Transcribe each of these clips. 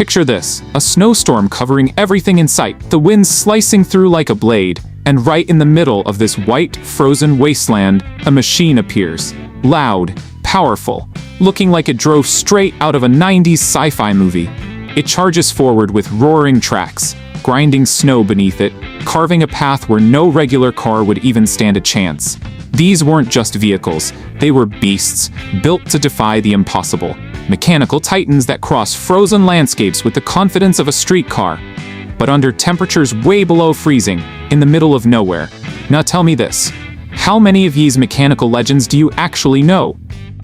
Picture this, a snowstorm covering everything in sight, the wind slicing through like a blade, and right in the middle of this white, frozen wasteland, a machine appears. Loud, powerful, looking like it drove straight out of a 90s sci-fi movie. It charges forward with roaring tracks, grinding snow beneath it, carving a path where no regular car would even stand a chance. These weren't just vehicles, they were beasts, built to defy the impossible. Mechanical titans that cross frozen landscapes with the confidence of a street car. But under temperatures way below freezing, in the middle of nowhere. Now tell me this, how many of these mechanical legends do you actually know?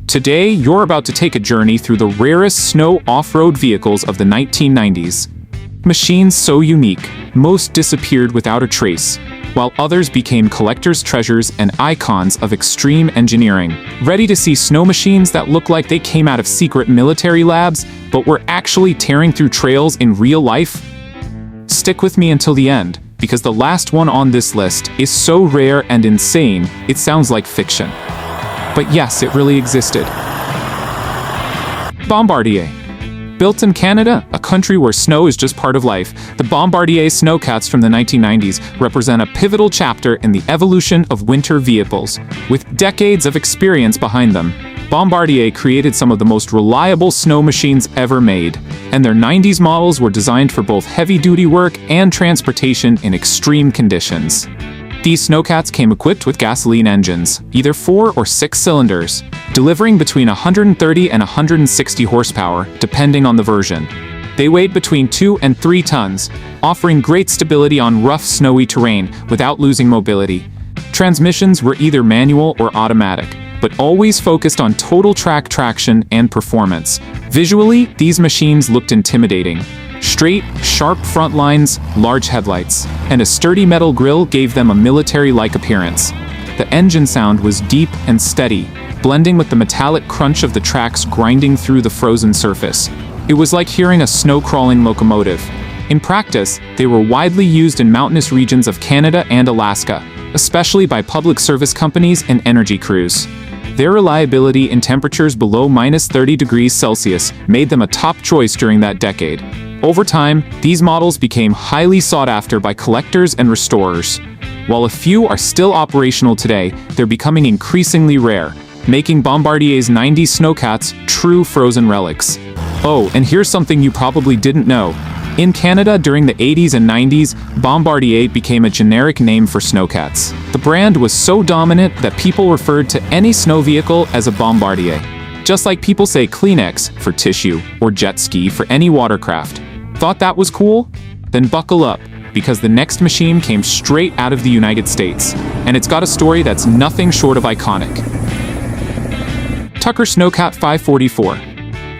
Today, you're about to take a journey through the rarest snow off-road vehicles of the 1990s. Machines so unique, most disappeared without a trace, while others became collector's treasures and icons of extreme engineering. Ready to see snow machines that look like they came out of secret military labs, but were actually tearing through trails in real life? Stick with me until the end, because the last one on this list is so rare and insane, it sounds like fiction. But yes, it really existed. Bombardier. Built in Canada, a country where snow is just part of life, the Bombardier Snowcats from the 1990s represent a pivotal chapter in the evolution of winter vehicles. With decades of experience behind them, Bombardier created some of the most reliable snow machines ever made, and their 90s models were designed for both heavy-duty work and transportation in extreme conditions. These Snowcats came equipped with gasoline engines, either 4 or 6 cylinders, delivering between 130 and 160 horsepower, depending on the version. They weighed between 2 and 3 tons, offering great stability on rough, snowy terrain without losing mobility. Transmissions were either manual or automatic, but always focused on total track traction and performance. Visually, these machines looked intimidating. Straight, sharp front lines, large headlights, and a sturdy metal grille gave them a military-like appearance. The engine sound was deep and steady, blending with the metallic crunch of the tracks grinding through the frozen surface. It was like hearing a snow-crawling locomotive. In practice, they were widely used in mountainous regions of Canada and Alaska, especially by public service companies and energy crews. Their reliability in temperatures below -30 degrees Celsius made them a top choice during that decade. Over time, these models became highly sought after by collectors and restorers. While a few are still operational today, they're becoming increasingly rare, making Bombardier's 90s Snowcats true frozen relics. Oh, and here's something you probably didn't know. In Canada during the 80s and 90s, Bombardier became a generic name for Snowcats. The brand was so dominant that people referred to any snow vehicle as a Bombardier. Just like people say Kleenex for tissue or jet ski for any watercraft. Thought that was cool? Then buckle up, because the next machine came straight out of the United States, and it's got a story that's nothing short of iconic. Tucker Snowcat 544.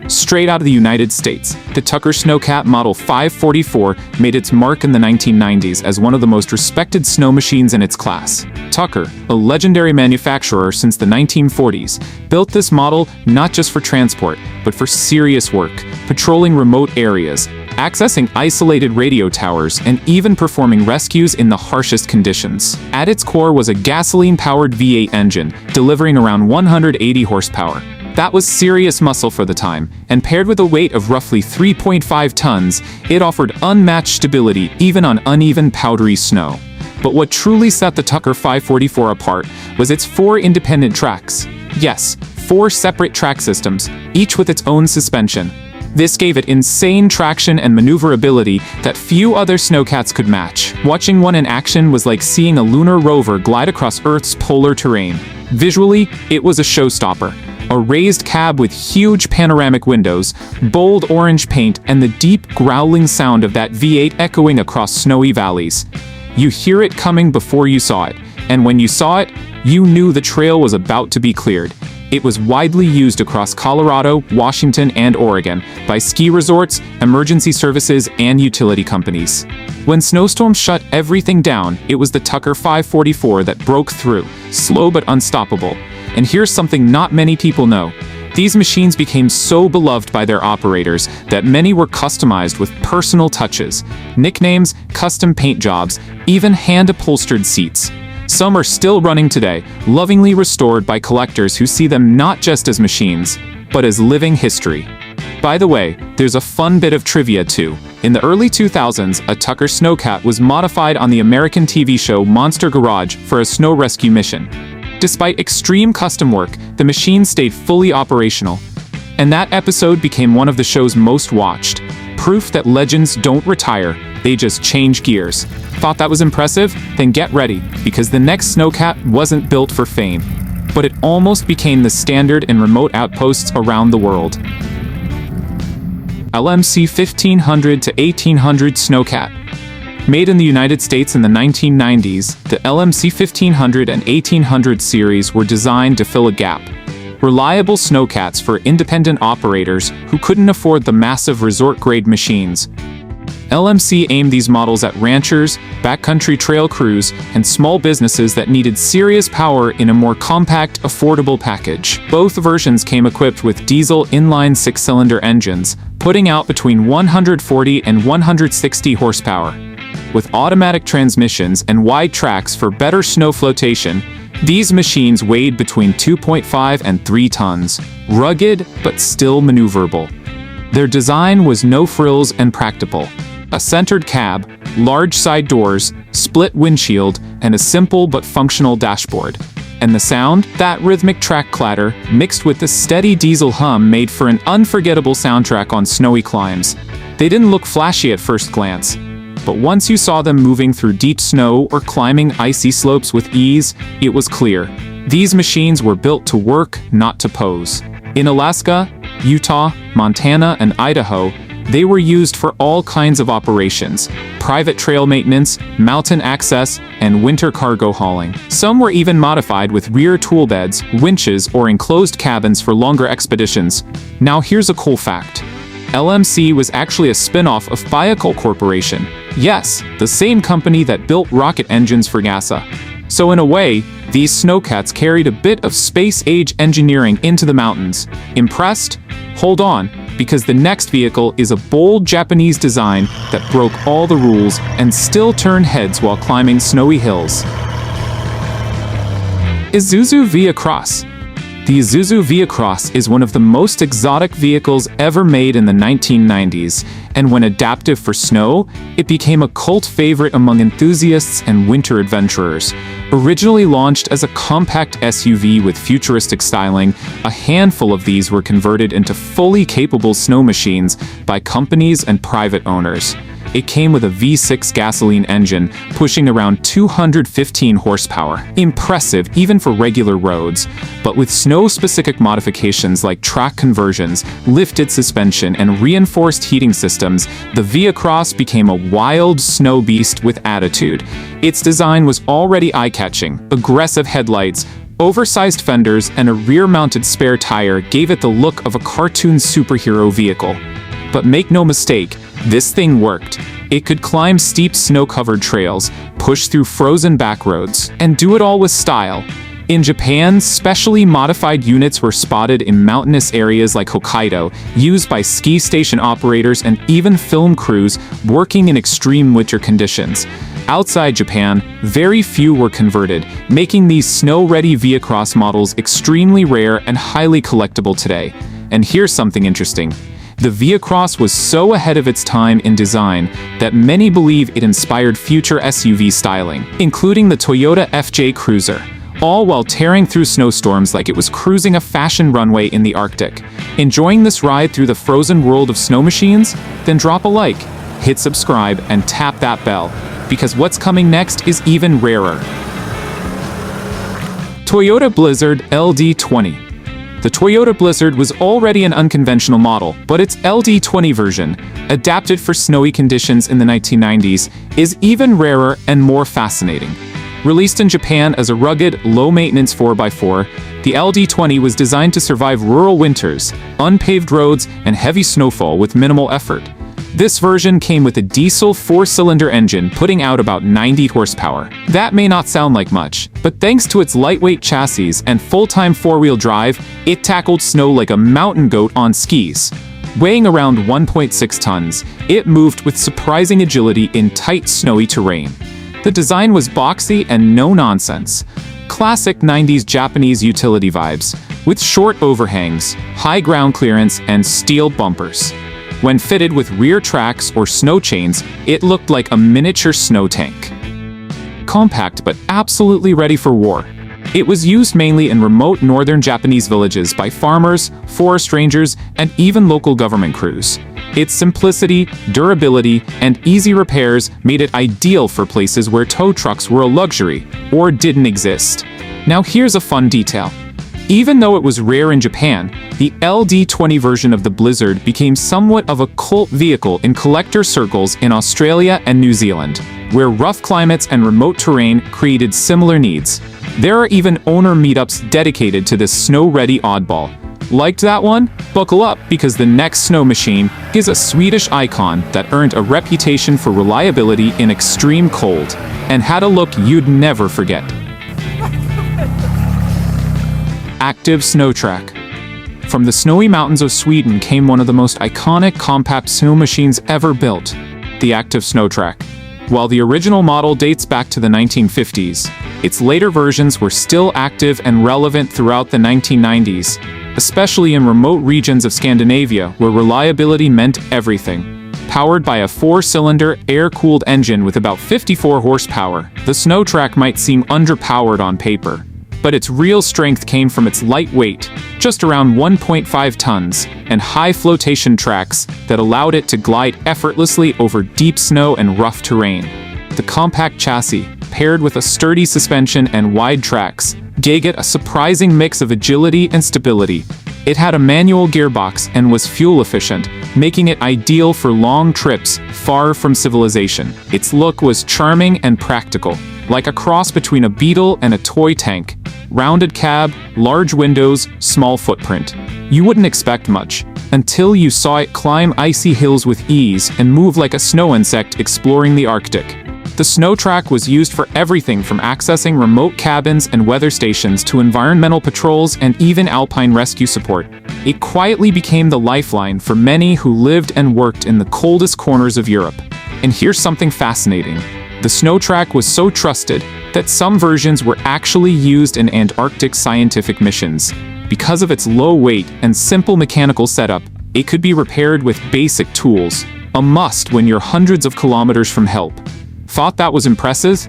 Straight out of the United States, the Tucker Snowcat Model 544 made its mark in the 1990s as one of the most respected snow machines in its class. Tucker, a legendary manufacturer since the 1940s, built this model not just for transport, but for serious work, patrolling remote areas, accessing isolated radio towers, and even performing rescues in the harshest conditions. At its core was a gasoline-powered V8 engine, delivering around 180 horsepower. That was serious muscle for the time, and paired with a weight of roughly 3.5 tons, it offered unmatched stability even on uneven, powdery snow. But what truly set the Tucker 544 apart was its 4 independent tracks. Yes, 4 separate track systems, each with its own suspension. This gave it insane traction and maneuverability that few other Snowcats could match. Watching one in action was like seeing a lunar rover glide across Earth's polar terrain. Visually, it was a showstopper. A raised cab with huge panoramic windows, bold orange paint, and the deep, growling sound of that V8 echoing across snowy valleys. You hear it coming before you saw it, and when you saw it, you knew the trail was about to be cleared. It was widely used across Colorado, Washington, and Oregon by ski resorts, emergency services, and utility companies. When snowstorms shut everything down, it was the Tucker 544 that broke through, slow but unstoppable. And here's something not many people know. These machines became so beloved by their operators that many were customized with personal touches, nicknames, custom paint jobs, even hand-upholstered seats. Some are still running today, lovingly restored by collectors who see them not just as machines, but as living history. By the way, there's a fun bit of trivia too. In the early 2000s, a Tucker Snowcat was modified on the American TV show Monster Garage for a snow rescue mission. Despite extreme custom work, the machine stayed fully operational. And that episode became one of the show's most watched. Proof that legends don't retire, they just change gears. Thought that was impressive? Then get ready, because the next Snowcat wasn't built for fame. But it almost became the standard in remote outposts around the world. LMC 1500 to 1800 Snowcat. Made in the United States in the 1990s, the LMC 1500 and 1800 series were designed to fill a gap. Reliable Snowcats for independent operators who couldn't afford the massive resort-grade machines. LMC aimed these models at ranchers, backcountry trail crews, and small businesses that needed serious power in a more compact, affordable package. Both versions came equipped with diesel inline six-cylinder engines, putting out between 140 and 160 horsepower. With automatic transmissions and wide tracks for better snow flotation, these machines weighed between 2.5 and 3 tons, rugged but still maneuverable. Their design was no frills and practical. A centered cab, large side doors, split windshield, and a simple but functional dashboard. And the sound? That rhythmic track clatter, mixed with the steady diesel hum, made for an unforgettable soundtrack on snowy climbs. They didn't look flashy at first glance, but once you saw them moving through deep snow or climbing icy slopes with ease, it was clear. These machines were built to work, not to pose. In Alaska, Utah, Montana, and Idaho, they were used for all kinds of operations: private trail maintenance, mountain access, and winter cargo hauling. Some were even modified with rear tool beds, winches, or enclosed cabins for longer expeditions. Now here's a cool fact. LMC was actually a spin-off of Fiacol Corporation. Yes, the same company that built rocket engines for NASA. So in a way, these Snowcats carried a bit of space-age engineering into the mountains. Impressed? Hold on, because the next vehicle is a bold Japanese design that broke all the rules and still turned heads while climbing snowy hills. Isuzu Vcross. The Isuzu Vcross is one of the most exotic vehicles ever made in the 1990s, and when adaptive for snow, it became a cult favorite among enthusiasts and winter adventurers. Originally launched as a compact SUV with futuristic styling, a handful of these were converted into fully capable snow machines by companies and private owners. It came with a V6 gasoline engine, pushing around 215 horsepower. Impressive even for regular roads, but with snow-specific modifications like track conversions, lifted suspension, and reinforced heating systems, the Vcross became a wild snow beast with attitude. Its design was already eye-catching. Aggressive headlights, oversized fenders, and a rear-mounted spare tire gave it the look of a cartoon superhero vehicle. But make no mistake, this thing worked. It could climb steep snow-covered trails, push through frozen back roads, and do it all with style. In Japan, specially modified units were spotted in mountainous areas like Hokkaido, used by ski station operators and even film crews working in extreme winter conditions. Outside Japan, very few were converted, making these snow-ready Vcross models extremely rare and highly collectible today. And here's something interesting. The Vcross was so ahead of its time in design that many believe it inspired future SUV styling, including the Toyota FJ Cruiser, all while tearing through snowstorms like it was cruising a fashion runway in the Arctic. Enjoying this ride through the frozen world of snow machines? Then drop a like, hit subscribe, and tap that bell, because what's coming next is even rarer. Toyota Blizzard LD20. The Toyota Blizzard was already an unconventional model, but its LD20 version, adapted for snowy conditions in the 1990s, is even rarer and more fascinating. Released in Japan as a rugged, low-maintenance 4x4, the LD20 was designed to survive rural winters, unpaved roads, and heavy snowfall with minimal effort. This version came with a diesel 4-cylinder engine putting out about 90 horsepower. That may not sound like much, but thanks to its lightweight chassis and full-time 4-wheel drive, it tackled snow like a mountain goat on skis. Weighing around 1.6 tons, it moved with surprising agility in tight, snowy terrain. The design was boxy and no-nonsense. Classic 90s Japanese utility vibes. with short overhangs, high ground clearance, and steel bumpers. When fitted with rear tracks or snow chains, it looked like a miniature snow tank. Compact but absolutely ready for war. It was used mainly in remote northern Japanese villages by farmers, forest rangers, and even local government crews. Its simplicity, durability, and easy repairs made it ideal for places where tow trucks were a luxury or didn't exist. Now here's a fun detail. Even though it was rare in Japan, the LD20 version of the Blizzard became somewhat of a cult vehicle in collector circles in Australia and New Zealand, where rough climates and remote terrain created similar needs. There are even owner meetups dedicated to this snow-ready oddball. Liked that one? Buckle up, because the next snow machine is a Swedish icon that earned a reputation for reliability in extreme cold, and had a look you'd never forget. Active Snow Track. From the snowy mountains of Sweden came one of the most iconic compact snow machines ever built, the Active Snow Track. While the original model dates back to the 1950s, its later versions were still active and relevant throughout the 1990s, especially in remote regions of Scandinavia where reliability meant everything. Powered by a 4-cylinder, air-cooled engine with about 54 horsepower, the Snow Track might seem underpowered on paper. But its real strength came from its light weight, just around 1.5 tons, and high flotation tracks that allowed it to glide effortlessly over deep snow and rough terrain. The compact chassis, paired with a sturdy suspension and wide tracks, gave it a surprising mix of agility and stability. It had a manual gearbox and was fuel efficient, making it ideal for long trips far from civilization. Its look was charming and practical, like a cross between a Beetle and a toy tank. Rounded cab, large windows, small footprint. You wouldn't expect much, until you saw it climb icy hills with ease and move like a snow insect exploring the Arctic. The Snow Track was used for everything from accessing remote cabins and weather stations to environmental patrols and even alpine rescue support. It quietly became the lifeline for many who lived and worked in the coldest corners of Europe. And here's something fascinating. The Snow Track was so trusted that some versions were actually used in Antarctic scientific missions. Because of its low weight and simple mechanical setup, it could be repaired with basic tools, a must when you're hundreds of kilometers from help. Thought that was impressive?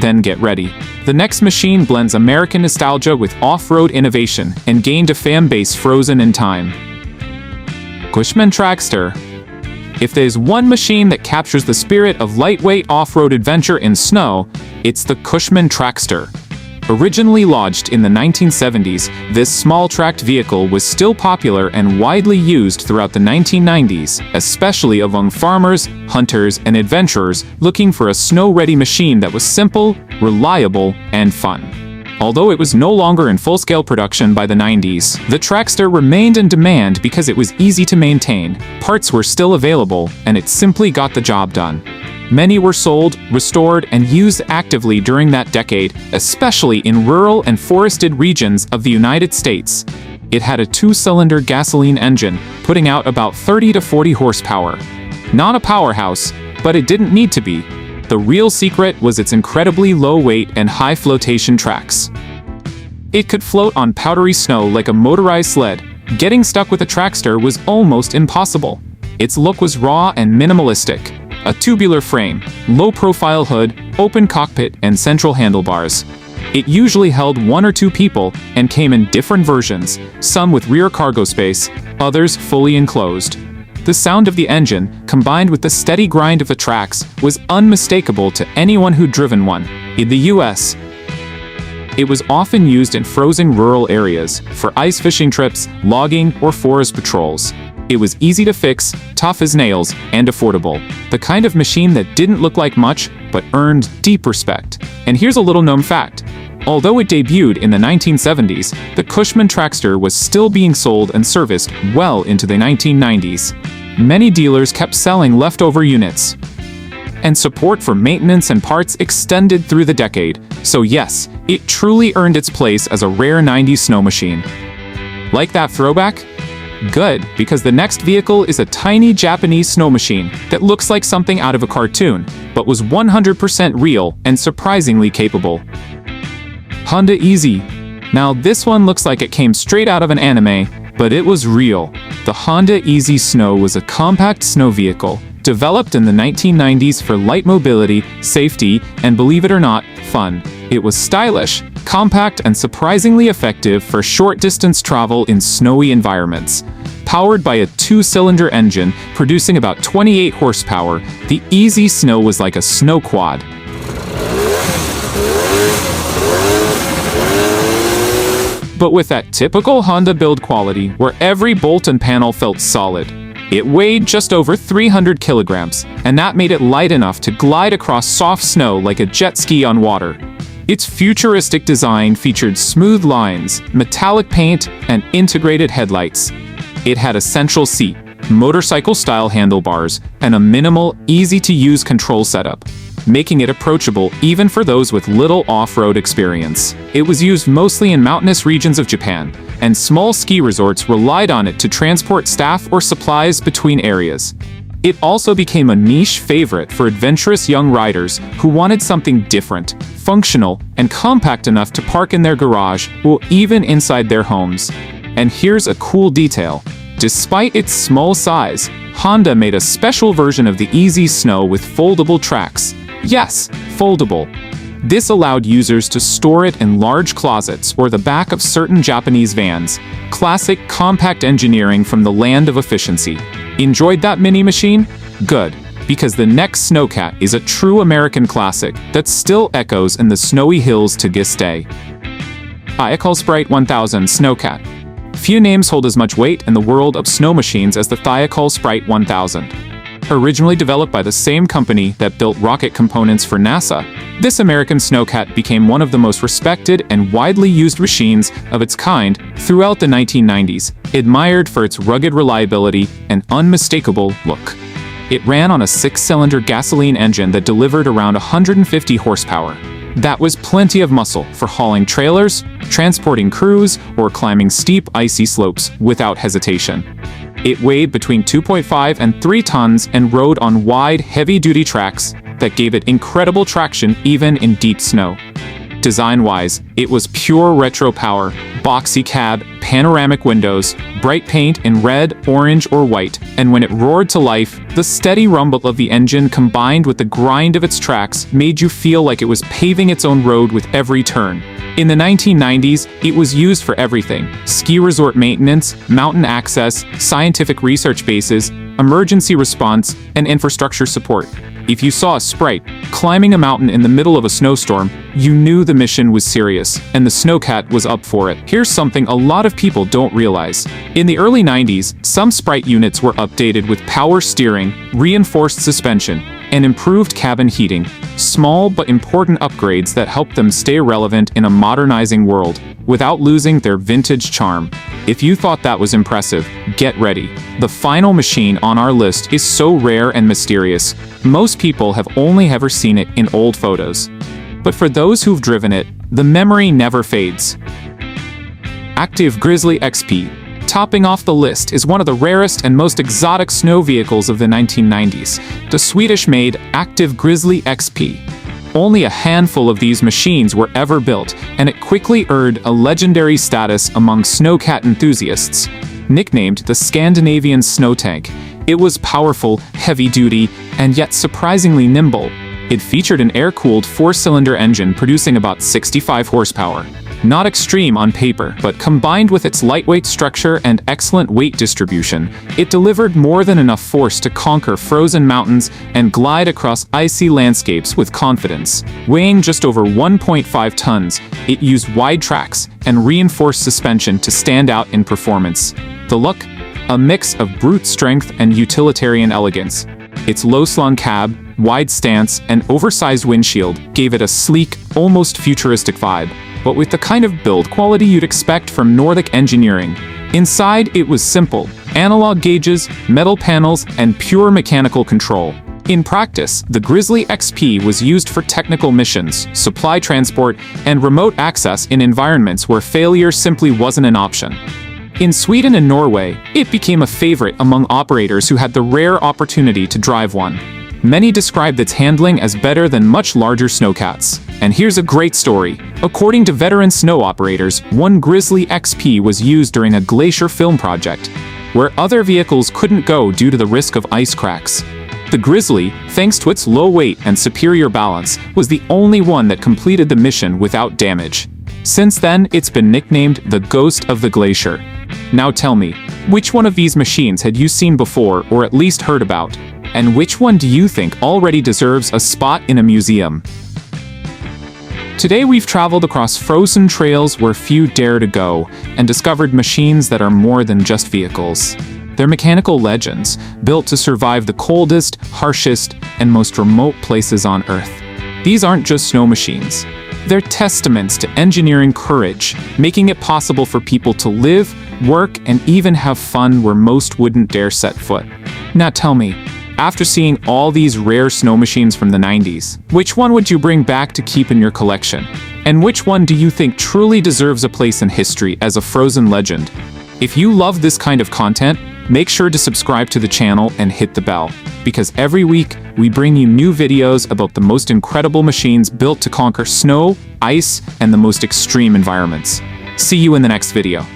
Then get ready. The next machine blends American nostalgia with off-road innovation and gained a fan base frozen in time. Kushman Traster. If there's one machine that captures the spirit of lightweight off-road adventure in snow, it's the Kushman Traster. Originally launched in the 1970s, this small-tracked vehicle was still popular and widely used throughout the 1990s, especially among farmers, hunters, and adventurers looking for a snow-ready machine that was simple, reliable, and fun. Although it was no longer in full-scale production by the 90s, the Trackster remained in demand because it was easy to maintain, parts were still available, and it simply got the job done. Many were sold, restored, and used actively during that decade, especially in rural and forested regions of the United States. It had a 2-cylinder gasoline engine, putting out about 30 to 40 horsepower. Not a powerhouse, but it didn't need to be. The real secret was its incredibly low weight and high flotation tracks. It could float on powdery snow like a motorized sled. Getting stuck with a Trackster was almost impossible. Its look was raw and minimalistic. A tubular frame, low-profile hood, open cockpit, and central handlebars. It usually held 1 or 2 people and came in different versions, some with rear cargo space, others fully enclosed. The sound of the engine, combined with the steady grind of the tracks, was unmistakable to anyone who'd driven one. In the US, it was often used in frozen rural areas, for ice fishing trips, logging, or forest patrols. It was easy to fix, tough as nails, and affordable. The kind of machine that didn't look like much, but earned deep respect. And here's a little-known fact. Although it debuted in the 1970s, the Kushman Traster was still being sold and serviced well into the 1990s. Many dealers kept selling leftover units, and support for maintenance and parts extended through the decade. So yes, it truly earned its place as a rare 90s snow machine. Like that throwback? Good, because the next vehicle is a tiny Japanese snow machine that looks like something out of a cartoon, but was 100% real and surprisingly capable. Honda Easy. Now this one looks like it came straight out of an anime, but it was real. The Honda Easy Snow was a compact snow vehicle developed in the 1990s for light mobility, safety, and believe it or not, fun. It was stylish, compact, and surprisingly effective for short-distance travel in snowy environments. Powered by a 2-cylinder engine producing about 28 horsepower, the Easy Snow was like a snow quad. But with that typical Honda build quality where every bolt and panel felt solid. It weighed just over 300 kilograms, and that made it light enough to glide across soft snow like a jet ski on water. Its futuristic design featured smooth lines, metallic paint, and integrated headlights. It had a central seat, motorcycle-style handlebars, and a minimal, easy-to-use control setup, making it approachable even for those with little off-road experience. It was used mostly in mountainous regions of Japan, and small ski resorts relied on it to transport staff or supplies between areas. It also became a niche favorite for adventurous young riders who wanted something different, functional, and compact enough to park in their garage or even inside their homes. And here's a cool detail. Despite its small size, Honda made a special version of the Easy Snow with foldable tracks. Yes, foldable. This allowed users to store it in large closets or the back of certain Japanese vans. Classic compact engineering from the land of efficiency. Enjoyed that mini machine? Good, because the next Snowcat is a true American classic that still echoes in the snowy hills to this day. Thiokol 1000 Snowcat. Few names hold as much weight in the world of snow machines as the Thiokol 1000. Originally developed by the same company that built rocket components for NASA, this American Snowcat became one of the most respected and widely used machines of its kind throughout the 1990s, admired for its rugged reliability and unmistakable look. It ran on a 6-cylinder gasoline engine that delivered around 150 horsepower. That was plenty of muscle for hauling trailers, transporting crews, or climbing steep, icy slopes without hesitation. It weighed between 2.5 and 3 tons and rode on wide, heavy-duty tracks that gave it incredible traction even in deep snow. Design-wise, it was pure retro power, boxy cab, panoramic windows, bright paint in red, orange, or white, and when it roared to life, the steady rumble of the engine combined with the grind of its tracks made you feel like it was paving its own road with every turn. In the 1990s, it was used for everything: ski resort maintenance, mountain access, scientific research bases, emergency response, and infrastructure support. If you saw a Sprite climbing a mountain in the middle of a snowstorm, you knew the mission was serious, and the Snowcat was up for it. Here's something a lot of people don't realize. In the early 90s, some Sprite units were updated with power steering, reinforced suspension, and improved cabin heating. Small but important upgrades that helped them stay relevant in a modernizing world, without losing their vintage charm. If you thought that was impressive, get ready. The final machine on our list is so rare and mysterious, most people have only ever seen it in old photos. But for those who've driven it, the memory never fades. Active Grizzly XP. Topping off the list is one of the rarest and most exotic snow vehicles of the 1990s, the Swedish-made Active Grizzly XP. Only a handful of these machines were ever built, and it quickly earned a legendary status among Snowcat enthusiasts. Nicknamed the Scandinavian snow tank, it was powerful, heavy-duty, and yet surprisingly nimble. It featured an air-cooled 4-cylinder engine producing about 65 horsepower. Not extreme on paper, but combined with its lightweight structure and excellent weight distribution, it delivered more than enough force to conquer frozen mountains and glide across icy landscapes with confidence. Weighing just over 1.5 tons, it used wide tracks and reinforced suspension to stand out in performance. The look? A mix of brute strength and utilitarian elegance. Its low-slung cab, wide stance, and oversized windshield gave it a sleek, almost futuristic vibe, but with the kind of build quality you'd expect from Nordic engineering. Inside, it was simple: analog gauges, metal panels, and pure mechanical control. In practice, the Grizzly XP was used for technical missions, supply transport, and remote access in environments where failure simply wasn't an option. In Sweden and Norway, it became a favorite among operators who had the rare opportunity to drive one. Many described its handling as better than much larger snowcats. And here's a great story. According to veteran snow operators, one Grizzly XP was used during a glacier film project, where other vehicles couldn't go due to the risk of ice cracks. The Grizzly, thanks to its low weight and superior balance, was the only one that completed the mission without damage. Since then, it's been nicknamed the Ghost of the Glacier. Now tell me, which one of these machines had you seen before or at least heard about? And which one do you think already deserves a spot in a museum? Today we've traveled across frozen trails where few dare to go, and discovered machines that are more than just vehicles. They're mechanical legends, built to survive the coldest, harshest, and most remote places on Earth. These aren't just snow machines. They're testaments to engineering courage, making it possible for people to live, work, and even have fun where most wouldn't dare set foot. Now tell me, after seeing all these rare snow machines from the 90s, which one would you bring back to keep in your collection? And which one do you think truly deserves a place in history as a frozen legend? If you love this kind of content, make sure to subscribe to the channel and hit the bell, because every week we bring you new videos about the most incredible machines built to conquer snow, ice, and the most extreme environments. See you in the next video.